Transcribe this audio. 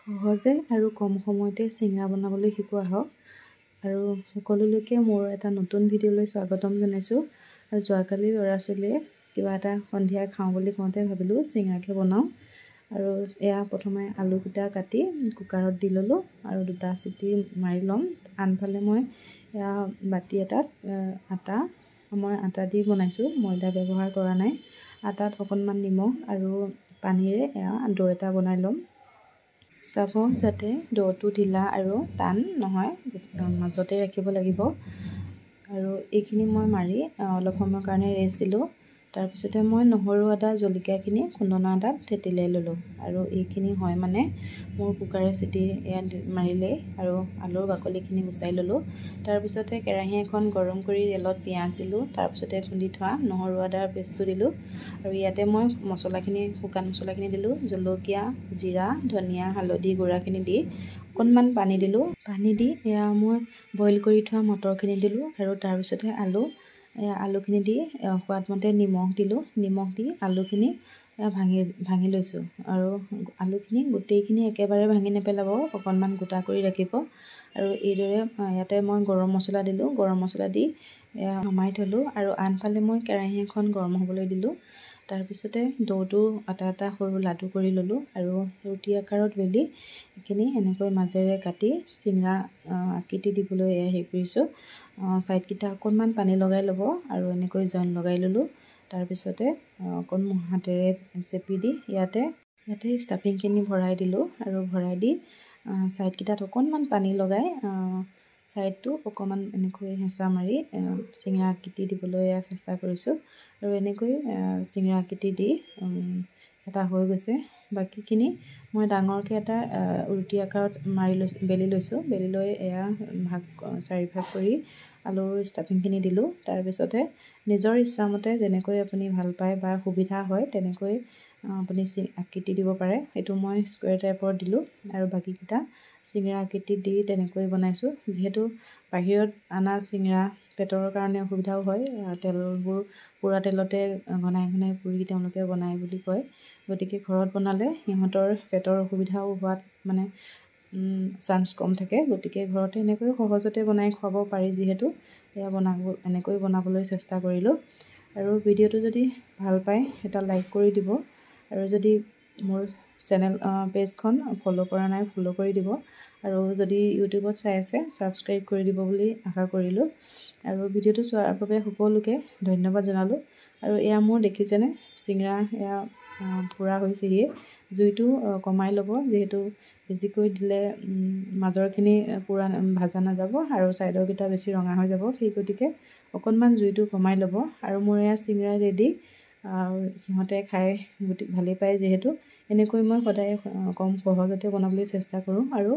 সহজে আৰু কম সময়তে চিংৰা বনাবলৈ শিকোৱা হওক। আৰু সকলোলৈকে মোৰ এটা নতুন ভিডিঅ'লৈ স্বাগতম জনাইছোঁ। আৰু যোৱাকালি ল'ৰা ছোৱালীয়ে কিবা এটা সন্ধিয়া খাওঁ বুলি কওঁতে ভাবিলোঁ চিংৰাকে বনাওঁ। আৰু এয়া প্ৰথমে আলুকেইটা কাটি কুকাৰত দি ল'লোঁ আৰু 2টা চিটি মাৰি ল'ম। আনফালে মই এয়া বাতি এটাত মই আটা দি বনাইছোঁ, ময়দা ব্যৱহাৰ কৰা নাই। আটাত অকণমান নিমখ আৰু পানীৰে এয়া ডো এটা বনাই ল'ম। চাব যাতে ডোটো ঢিলা আৰু টান নহয়, মাজতে ৰাখিব লাগিব। আৰু এইখিনি মই মাৰি অলপ সময়ৰ কাৰণে ৰেষ্ট দিলোঁ। তাৰপিছতে মই নহৰু আদা জলকীয়াখিনি খুন্দনা এটাত থেতেলিয়াই ল'লোঁ। আৰু এইখিনি হয় মানে মোৰ কুকাৰে চিটি ইয়াত মাৰিলেই আৰু আলুৰ বাকলিখিনি গুচাই ল'লোঁ। তাৰপিছতে কেৰাহী এখন গৰম কৰি তেলত পিঁয়াজ দিলোঁ। তাৰপিছতে খুন্দি থোৱা নহৰু আদাৰ পেষ্টটো দিলোঁ। আৰু ইয়াতে মই শুকান মছলাখিনি দিলোঁ, জলকীয়া, জিৰা, ধনিয়া, হালধি গুড়াখিনি দি অকণমান পানী দিলোঁ। পানী দি এয়া মই বইল কৰি থোৱা মটৰখিনি দিলোঁ। আৰু তাৰপিছতে আলুখিনি দি সোৱাদমতে নিমখ দিলোঁ। নিমখ দি আলুখিনি ভাঙি লৈছোঁ। আৰু আলুখিনি গোটেইখিনি একেবাৰে ভাঙি নেপেলাব, অকণমান গোটা কৰি ৰাখিব। আৰু এইদৰে ইয়াতে মই গৰম মছলা দিলোঁ। গৰম মছলা দি নমাই থ'লোঁ। আৰু আনফালে মই কেৰাহী এখন গৰম হ'বলৈ দিলোঁ। তাৰপিছতে ডোটো এটা সৰু লাডু কৰি ল'লোঁ। আৰু ৰুটি আকাৰত বেলি এইখিনি এনেকৈ মাজেৰে কাটি চিংৰা আকৃতি দিবলৈ হেৰি কৰিছোঁ। ছাইডকেইটা অকণমান পানী লগাই ল'ব আৰু এনেকৈ জইন লগাই ল'লোঁ। তাৰপিছতে অকণমান হাতেৰে চেপি দি ইয়াতে ষ্টাফিংখিনি ভৰাই দিলোঁ। আৰু ভৰাই দি ছাইডকেইটাত অকণমান পানী লগাই ছাইডটো অকণমান এনেকৈ হেঁচা মাৰি চিংৰা আকৃতি দিবলৈ চেষ্টা কৰিছোঁ। আৰু এনেকৈ চিংৰা আকৃতি দি এটা হৈ গৈছে। বাকীখিনি মই ডাঙৰকৈ এটা ৰুটি আকাৰত বেলি লৈছোঁ। বেলি লৈ এয়া 4 ভাগ কৰি আলুৰ ষ্টাফিংখিনি দিলোঁ। তাৰপিছতে নিজৰ ইচ্ছামতে যেনেকৈ আপুনি ভাল পায় বা সুবিধা হয় তেনেকৈ আপুনি আকৃতি দিব পাৰে। এইটো মই স্কুৱেৰ টাইপৰ দিলোঁ। আৰু বাকীকেইটা চিংৰা আকৃতি দি তেনেকৈ বনাইছোঁ। যিহেতু বাহিৰত অনা চিংৰা পেটৰ কাৰণে অসুবিধাও হয়, তেলবোৰ পোৰা তেলতে ঘনাই পুৰি তেওঁলোকে বনায় বুলি কয়। গতিকে ঘৰত বনালে সিহঁতৰ পেটৰ অসুবিধাও হোৱাত মানে চান্স কম থাকে। গতিকে ঘৰতে এনেকৈ সহজতে বনাই খুৱাব পাৰি যিহেতু এনেকৈ বনাবলৈ চেষ্টা কৰিলোঁ। আৰু ভিডিঅ'টো যদি ভাল পায় এটা লাইক কৰি দিব। আৰু যদি মোৰ পেজখন ফ'ল' কৰা নাই ফ'ল' কৰি দিব। আৰু যদি ইউটিউবত চাই আছে ছাবস্ক্ৰাইব কৰি দিব বুলি আশা কৰিলোঁ। আৰু ভিডিঅ'টো চোৱাৰ বাবে সকলোকে ধন্যবাদ জনালোঁ। আৰু এয়া মোৰ দেখিছেনে চিংৰা এয়া পূৰা হৈছেহিয়ে। জুইটো কমাই ল'ব, যিহেতু বেছিকৈ দিলে মাজৰখিনি পূৰা ভাজা নাযাব আৰু ছাইডৰকেইটা বেছি ৰঙা হৈ যাব। সেই গতিকে অকণমান জুইটো কমাই ল'ব। আৰু মোৰ এয়া চিংৰা ৰেডি। সিহঁতে খাই ভালেই পায় যিহেতু এনেকৈ মই সদায় কম সহজতে বনাবলৈ চেষ্টা কৰোঁ। আৰু